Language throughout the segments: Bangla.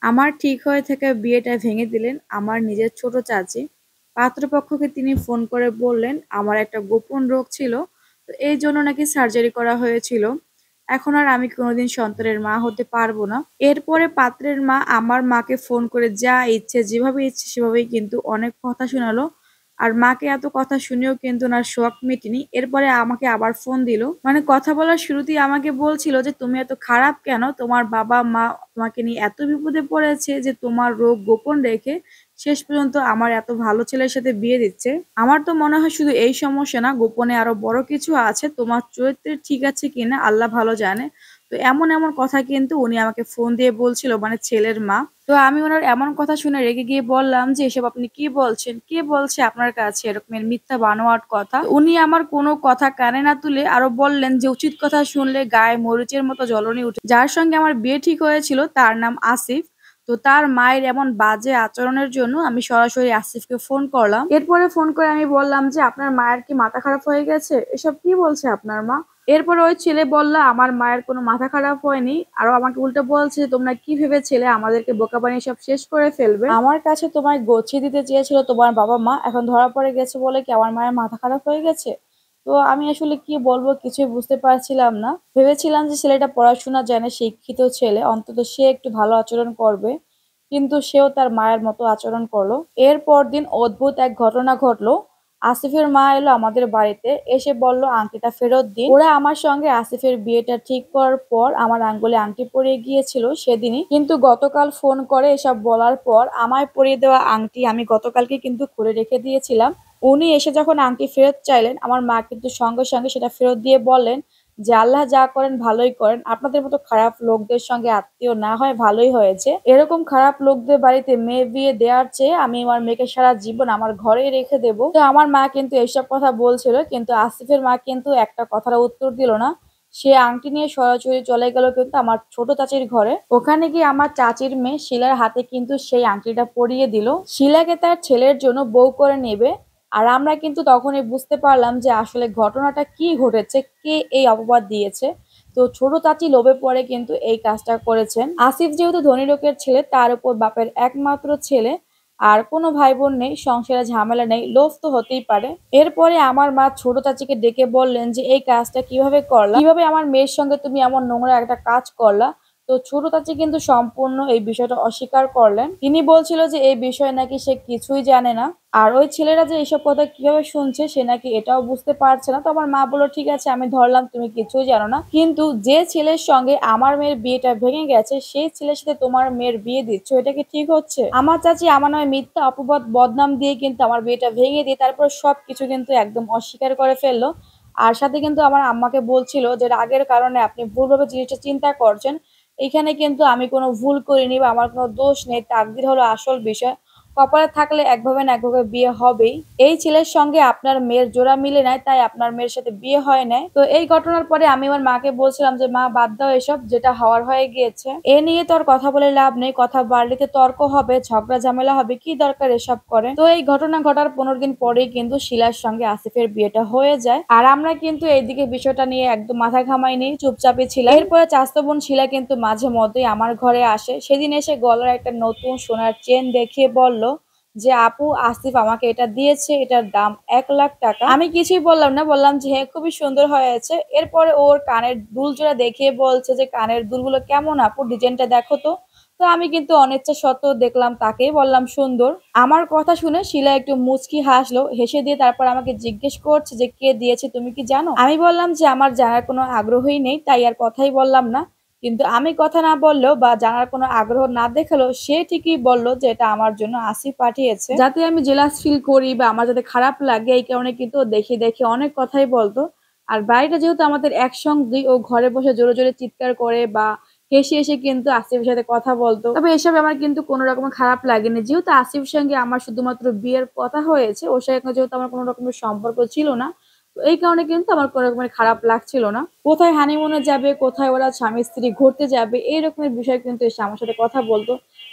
আমার ঠিক হয়ে থাকা বিয়েটা ভেঙে দিলেন আমার নিজের ছোট চাচী। পাত্রপক্ষকে তিনি ফোন করে বললেন, আমার একটা গোপন রোগ ছিল। তো এই জন্য নাকি সার্জারি করা হয়েছিল। এখন আর আমি কোনোদিন সন্তানের মা হতে পারবো না। এরপরে পাত্রের মা আমার মাকে ফোন করে যা ইচ্ছে যেভাবে ইচ্ছে সেভাবেই কিন্তু অনেক কথা শোনালো। আর মাকে এত কথা শুনেও কিন্তু ওনার শখ মেটেনি। এরপরে আমাকে আবার ফোন দিল। মানে কথা বলার শুরুতেই আমাকে বলছিল যে, "তুমি এত খারাপ কেন? তোমার বাবা-মা তোমাকে নিয়ে এত বিপদে পড়েছে যে তোমার রোগ গোপন রেখে শেষ পর্যন্ত আমার এত ভালো ছেলের সাথে বিয়ে দিচ্ছে। আমার তো মনে হয় শুধু এই সমস্যা না, গোপনে আরো বড় কিছু আছে। তোমার চরিত্র ঠিক আছে কিনা আল্লাহ ভালো জানে।" তো এমন কথা কিন্তু উনি আমাকে ফোন দিয়ে বলছিল, মানে ছেলের মা। তো আমি উনার এমন কথা শুনে রেগে গিয়ে বললাম যে, "এসব আপনি কি বলছেন? কে বলছে আপনার কাছে এরকমের মিথ্যা বানোয়াট কথা?" তো উনি আমার কোনো কথা কানে না তুলে আরো বললেন যে, "উচিত কথা শুনলে গায়ে মরিচের মতো জ্বলনি উঠে।" যার সঙ্গে আমার বিয়ে ঠিক হয়েছিল তার নাম আসিফ। তো তার মায়ের এমন বাজে আচরণের জন্য আমি সরাসরি আসিফকে ফোন করলাম। এরপরে ফোন করে আমি বললাম যে, "আপনার মায়ের কি মাথা খারাপ হয়ে গেছে? এসব কি বলছে আপনার মা?" এরপরে ওই ছেলে বলল, "আমার মায়ের কোনো মাথা খারাপ হয়নি।" আরো আমাকে উল্টো বলছে, "তোমরা কি ভেবেছিলে আমাদেরকে বোকা বানিয়ে সব শেষ করে ফেলবে? আমার কাছে তোমায় গছিয়ে দিতে চেয়েছিল তোমার বাবা-মা। এখন ধরা পড়ে গেছে বলে কি আমার মায়ের মাথা খারাপ হয়ে গেছে?" তো আমি আসলে কি বলবো কিছুই বুঝতে পারছিলাম না। ভেবেছিলাম যে ছেলেটা পড়াশোনা জানে, শিক্ষিত ছেলে, অন্তত সে একটু ভালো আচরণ করবে। কিন্তু সেও তার মায়ের মতো আচরণ করলো। এর পরদিন অদ্ভুত এক ঘটনা ঘটলো। আসিফের মা এলো আমাদের বাড়িতে, এসে বলল আংটিটা ফেরত দিন। ওরা আমার সঙ্গে আসিফের বিয়েটা ঠিক করার পর আমার আঙ্গুলে আংটি পরিয়ে গিয়েছিল সেদিনই। কিন্তু গতকাল ফোন করে এসব বলার পর আমায় পরিয়ে দেওয়া আংটি আমি গতকালকে কিন্তু খুলে রেখে দিয়েছিলাম। উনি এসে যখন আংটি ফেরত চাইলেন, আমার মা কিন্তু সঙ্গে সেটা ফেরত দিয়ে বললেন যে, "আল্লাহ যা করেন ভালোই করেন। আপনাদের মতো খারাপ লোকদের সঙ্গে আত্মীয় না হয় ভালোই হয়েছে। এরকম খারাপ লোকদের বাড়িতে মেয়ে বিয়ে দেওয়ার চেয়ে আমি আমার মেয়েকে সারা জীবন আমার ঘরেই রেখে দেব।" তো আমার মা কিন্তু এসব কথা বলছিল, কিন্তু আসিফের মা কিন্তু একটা কথারও উত্তর দিল না। সে আংটি নিয়ে সরাসরি চলে গেল কিন্তু আমার ছোট চাচির ঘরে। ওখানে গিয়ে আমার চাচির মেয়ে শিলার হাতে কিন্তু সেই আংটিটা পরিয়ে দিল। শিলাকে তার ছেলের জন্য বউ করে নেবে। আর আমরা কিন্তু তখনই বুঝতে পারলাম যে আসলে ঘটনাটা কি ঘটেছে, কে এই অপবাদ দিয়েছে। তো ছোট চাচী লোভে পড়ে কিন্তু এই কাজটা করেছেন। আসিফ যেহেতু ধনী লোকের ছেলে, তার উপর বাপের একমাত্র ছেলে, আর কোনো ভাই বোন নেই, সংসারে ঝামেলা নেই, লোভ তো হতেই পারে। এরপরে আমার মা ছোট চাচীকে ডেকে বললেন যে, "এই কাজটা কিভাবে করলা? কিভাবে আমার মেয়ের সঙ্গে তুমি এমন নোংরা একটা কাজ করলা?" তো ছোট চাচী কিন্তু সম্পূর্ণ এই বিষয়টা অস্বীকার করলেন। তিনি বলছিল যে এই বিষয়ে নাকি সে কিছুই জানে না। আর ওই ছেলেরা যে এইসব কথা কিভাবে শুনছে সে নাকি এটাও বুঝতে পারছে না। তো আমার মা বলল, "ঠিক আছে আমি ধরলাম তুমি কিছুই জানো না। কিন্তু যে ছেলের সঙ্গে আমার মেয়ের বিয়েটা ভেঙে গেছে সেই ছেলের সাথে তোমার মেয়ের বিয়ে দিচ্ছ, এটা কি ঠিক হচ্ছে?" আমার চাচী আমার নামে মিথ্যা অপবাদ বদনাম দিয়ে কিন্তু আমার বিয়েটা ভেঙে দিয়ে তারপর সবকিছু কিন্তু একদম অস্বীকার করে ফেললো। আর সাথে কিন্তু আমার আম্মাকে বলছিল যে, "রাগের কারণে আপনি ভুলভাবে জিনিসটা চিন্তা করছেন। এখানে কিন্তু আমি কোনো ভুল করিনি বা আমার কোনো দোষ নেই। তাকদির হলো আসল বিষয়। কপালে থাকলে একভাবে না একভাবে বিয়ে হবেই। এই ছেলের সঙ্গে আপনার মেয়ের জোড়া মিলে নাই, তাই আপনার মেয়ের সাথে বিয়ে হয় নাই।" তো এই ঘটনার পরে আমি আমার মাকে বলছিলাম যে, "মা বাদ দাও এসব, যেটা হওয়ার হয়ে গিয়েছে। এ নিয়ে তো আর কথা বলে লাভ নেই। কথা বাড়লে তো তর্ক হবে, ঝগড়া ঝামেলা হবে। কি দরকার এসব করে?" তো এই ঘটনা ঘটার 15 দিন পরেই কিন্তু শিলার সঙ্গে আসিফের বিয়েটা হয়ে যায়। আর আমরা কিন্তু এইদিকে বিষয়টা নিয়ে একদম মাথা ঘামাইনি, চুপচাপই ছিলাম। এরপরে চাচাতো বোন শিলা কিন্তু মাঝে মধ্যেই আমার ঘরে আসে। সেদিন এসে গলার একটা নতুন সোনার চেন দেখিয়ে বলল যে, "আপু আসিফ আমাকে এটা দিয়েছে, এটার দাম 1,00,000 টাকা।" আমি কিছুই বললাম না, বললাম যে, "হ্যাঁ খুবই সুন্দর হয়েছে।" এরপরে ওর কানের দুল জোড়া দেখিয়ে বলছে যে, "কানের দুলগুলো কেমন আপু, ডিজাইনটা দেখো তো।" তো আমি কিন্তু অনিচ্ছা সত্ত্বেও দেখলাম, তাকেই বললাম সুন্দর। আমার কথা শুনে শিলা একটু মুচকি হাসলো, হেসে দিয়ে তারপর আমাকে জিজ্ঞেস করছে যে, "কে দিয়েছে তুমি কি জানো?" আমি বললাম যে আমার জানার কোনো আগ্রহই নেই, তাই আর কথাই বললাম না। কিন্তু আমি কথা না বললেও বা জানার কোনো আগ্রহ না দেখালেও সে ঠিকই বলল যে এটা আমার জন্য আসিফ পাঠিয়েছে, যাতে আমি জেলাস ফিল করি বা আমার যাতে খারাপ লাগে। এই কারণে কিন্তু ও দেখে অনেক কথাই বলতো। আর বাড়িটা যেহেতু আমাদের একসঙ্গেই, ও ঘরে বসে জোরে চিৎকার করে বা হেসে কিন্তু আসিফের সাথে কথা বলতো। তবে এসব আমার কিন্তু কোনো রকমের খারাপ লাগেনি। যেহেতু আসিফের সঙ্গে আমার শুধুমাত্র বিয়ের কথা হয়েছে, ওর সঙ্গে যেহেতু আমার কোনো রকমের সম্পর্ক ছিল না। তো এই কারণে কিন্তু আমার কোনো রকমের খারাপ লাগছিল না। কোথায় হানিমুনে যাবে, কোথায় ওরা স্বামী-স্ত্রী ঘুরতে যাবে, এই রকমের বিষয় কিন্তু এসে আমার সাথে কথা বলত।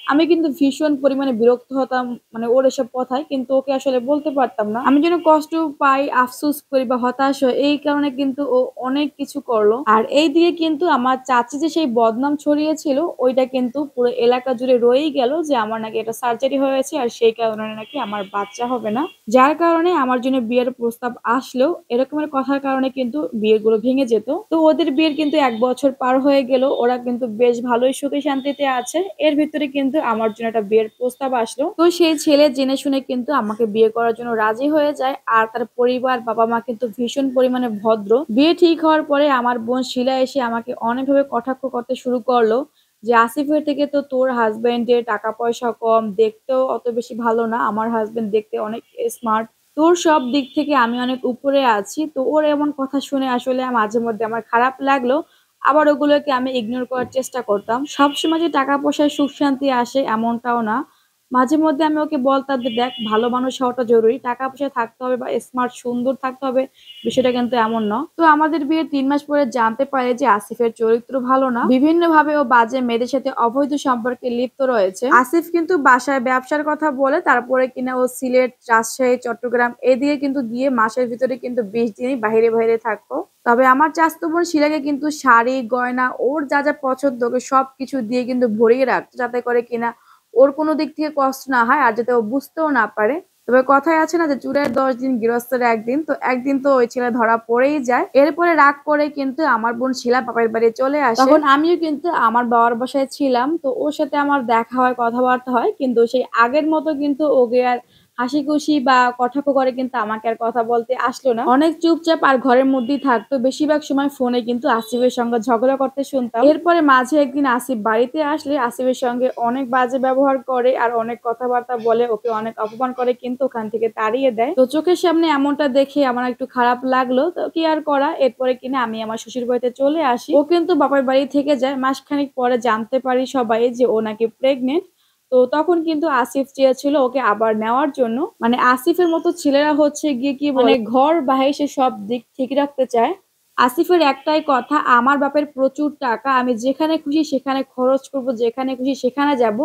আমি কিন্তু ভীষণ পরিমাণে বিরক্ত হতাম মানে ওর এসব কথায়। কিন্তু ওকে আসলে বলতে পারতাম না। আমি যেন কষ্ট পাই, আফসোস করি বা হতাশ হই, এই কারণে কিন্তু ও অনেক কিছু করলো। আর এইদিকে কিন্তু আমার চাচী যে সেই বদনাম ছড়িয়েছিল, ওইটা কিন্তু পুরো এলাকা জুড়ে রয়েই গেল যে আমার নাকি একটা সার্জারি হয়েছে আর সেই কারণে নাকি আমার বাচ্চা হবে না। যার কারণে আমার জন্য বিয়ের প্রস্তাব আসলেও এরকমের কথার কারণে কিন্তু বিয়েগুলো ভেঙে যেত। তো ওদের বিয়ের কিন্তু ১ বছর পার হয়ে গেল। ওরা কিন্তু বেশ ভালোই সুখে শান্তিতে আছে। এর ভিতরে কিন্তু আমার জন্য একটা বিয়ের প্রস্তাব আসলো। তো সেই ছেলে জেনে শুনে কিন্তু আমাকে বিয়ে করার জন্য রাজি হয়ে যায়। আর তার পরিবার বাবা-মা কিন্তু ভীষণ পরিমাণে ভদ্র। বিয়ে ঠিক হওয়ার পরে আমার বোন শিলা এসে আমাকে অনেকভাবে কটাক্ষ করতে শুরু করলো যে, "আসিফের থেকে তো তোর হাসব্যান্ডের টাকা পয়সা কম, দেখতেও অত বেশি ভালো না। আমার হাসব্যান্ড দেখতে অনেক স্মার্ট। তোর সব দিক থেকে আমি অনেক উপরে আছি।" তো ওর এমন কথা শুনে আসলে মাঝে মধ্যে আমার খারাপ লাগলেও আবার ওগুলোকে আমি ইগনোর করার চেষ্টা করতাম। সবসময় যে টাকা পয়সায় সুখ শান্তি আসে এমনটাও না। মাঝে মধ্যে আমি ওকে বলতাম যে, "দেখ ভালো মানুষ হওয়াটা জরুরি। টাকা পয়সা থাকতে হবে বা স্মার্ট সুন্দর থাকতে হবে বিষয়টা কিন্তু এমন না।" তো আমাদের বিয়ের ৩ মাস পরে জানতে পারি যে আসিফের চরিত্র ভালো না। বিভিন্নভাবে ও বাজে মেয়েদের সাথে অবৈধ সম্পর্কে লিপ্ত রয়েছে। আসিফ কিন্তু বাসায় ব্যবসার কথা বলে তারপরে কিনা ও সিলেট, রাজশাহী, চট্টগ্রাম এদিকে কিন্তু গিয়ে মাসের ভিতরে কিন্তু ২০ দিনই বাহিরে থাকতো। তবে আমার চাচাতো বোন শিলাকে কিন্তু শাড়ি, গয়না ওর যা পছন্দ ওকে সবকিছু দিয়ে কিন্তু ভরিয়ে রাখতো যাতে করে কিনা ওর কোনো দিক থেকে কষ্ট না হয় আর যাতে ও বুঝতেও না পারে। তবে কথায় আছে না যে চুরের ১০ দিন গৃহস্থের ১ দিন। তো একদিন তো ওই ছেলে ধরা পড়েই যায়। এরপরে রাগ করে কিন্তু আমার বোন শিলা বাপের বাড়ি চলে আসে। তখন আমিও কিন্তু আমার বাবার বাসায় ছিলাম। তো ওর সাথে আমার দেখা হয়, কথাবার্তা হয়। কিন্তু সেই আগের মতো কিন্তু ওকে আর হাসিখুশি বা কটাক্ষ করে কিন্তু আমাকে আর কথা বলতে আসলো না। অনেক চুপচাপ আর ঘরের মধ্যেই থাকতো। বেশিরভাগ সময় ফোনে কিন্তু আসিফের সঙ্গে ঝগড়া করতে শুনতাম। এরপরে মাঝে একদিন আসিফ বাড়িতে আসলে আসিফের সঙ্গে অনেক বাজে ব্যবহার করে আর অনেক কথাবার্তা বলে ওকে অনেক অপমান করে কিন্তু ওখান থেকে তাড়িয়ে দেয়। তো চোখের সামনে এমনটা দেখে আমার একটু খারাপ লাগলো। তো কি আর করা? এরপরে কিনা আমি আমার শ্বশুর বাড়িতে চলে আসি। ও কিন্তু বাপের বাড়ি থেকে যায়। মাসখানেক পরে জানতে পারি সবাই যে ও নাকি প্রেগনেন্ট। তো তখন কিন্তু আসিফ চেয়েছিল ওকে আবার নেওয়ার জন্য। মানে আসিফের মতো ছেলেরা হচ্ছে গিয়ে কি বলে ঘর বাহির সে সব দিক ঠিক রাখতে চায়। আসিফের একটাই কথা, "আমার বাপের প্রচুর টাকা। আমি যেখানে খুশি সেখানে খরচ করব, যেখানে খুশি সেখানে যাব।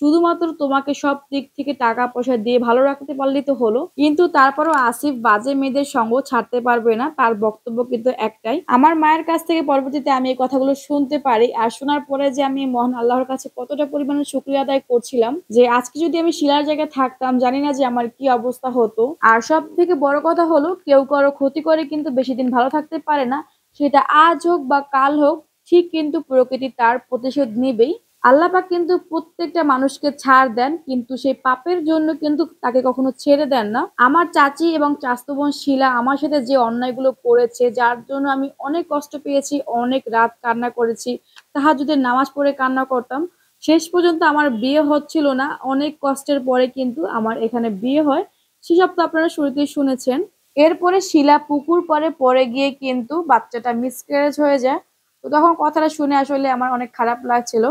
শুধুমাত্র তোমাকে সব দিক থেকে টাকা পয়সা দিয়ে ভালো রাখতে পারলেই তো হলো।" কিন্তু তারপরও আসিফ বাজে মেয়েদের সঙ্গ ছাড়তে পারবে না। তার বক্তব্য কিন্তু একটাই। আমার মায়ের কাছ থেকে পরবর্তীতে আমি এই কথাগুলো শুনতে পারি। আর শোনার পরে যে আমি মহান আল্লাহর কাছে কতটা পরিমাণে শুকরিয়া আদায় করছিলাম যে আজকে যদি আমি শিলার জায়গায় থাকতাম জানি না যে আমার কি অবস্থা হতো। আর সবথেকে বড় কথা হলো কেউ কারো ক্ষতি করে কিন্তু বেশিদিন ভালো থাকতে পারে না। সেটা আজ হোক বা কাল হোক ঠিক কিন্তু প্রকৃতি তার প্রতিশোধ নিবেই। আল্লাহ পাক কিন্তু প্রত্যেকটা মানুষকে ছাড় দেন কিন্তু সেই পাপের জন্য কিন্তু তাকে কখনো ছেড়ে দেন না। আমার চাচী এবং চাচাতো বোন শিলা আমার সাথে যে অন্যায়গুলো করেছে যার জন্য আমি অনেক কষ্ট পেয়েছি, অনেক রাত কান্না করেছি। তাহাজ্জুদের নামাজ পড়ে কান্না করতাম। শেষ পর্যন্ত আমার বিয়ে হচ্ছিল না। অনেক কষ্টের পরে কিন্তু আমার এখানে বিয়ে হয়। সেসব তো আপনারা শুরুতেই শুনেছেন। এরপরে শিলা পুকুর পাড়ে পড়ে গিয়ে কিন্তু বাচ্চাটা মিসক্যারেজ হয়ে যায়। তো তখন কথাটা শুনে আসলে আমার অনেক খারাপ লাগছিল।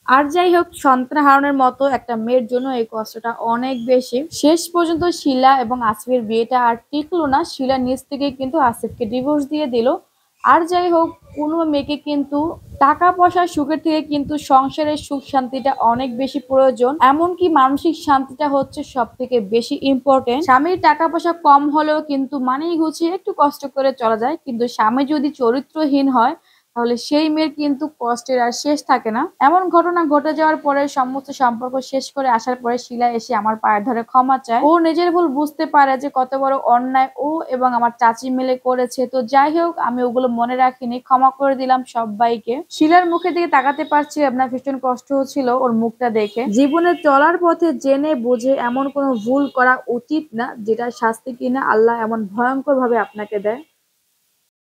আর যাই হোক সন্তান হারানোর মতো একটা মেয়ের জন্য এই কষ্টটা অনেক বেশি। শেষ পর্যন্ত শিলা এবং আসিফের বিয়েটা আর টিকলো না। শিলা নিজ থেকেই কিন্তু আসিফকে ডিভোর্স দিয়ে দিল। আর যাই হোক কোনো মেয়েকে কিন্তু টাকা পয়সার সুখের থেকে কিন্তু সংসারের সুখ শান্তিটা অনেক বেশি প্রয়োজন। এমনকি মানসিক শান্তিটা হচ্ছে সবথেকে বেশি ইম্পোর্টেন্ট। স্বামীর টাকা পয়সা কম হলেও কিন্তু মানিয়ে গুছিয়ে একটু কষ্ট করে চলা যায়। কিন্তু স্বামী যদি চরিত্রহীন হয় তাহলে সেই মেয়ের কিন্তু কষ্টের আর শেষ থাকে না। এমন ঘটনা ঘটে যাওয়ার পরে সমস্ত সম্পর্ক শেষ করে আসার পরে শিলা এসে আমার পায়ের ধরে ক্ষমা চায়। ও নিজের ভুল বুঝতে পারে যে কত বড় অন্যায় ও এবং আমার চাচী মিলে করেছে। তো যাই হোক আমি ওগুলো মনে রাখিনি, ক্ষমা করে দিলাম সব্বাইকে। শিলার মুখের দিকে তাকাতে পারছি আপনার ভীষণ কষ্ট হচ্ছিল ওর মুখটা দেখে। জীবনে চলার পথে জেনে বুঝে এমন কোনো ভুল করা উচিত না যেটার শাস্তি কিনা আল্লাহ এমন ভয়ঙ্কর ভাবে আপনাকে দেয়।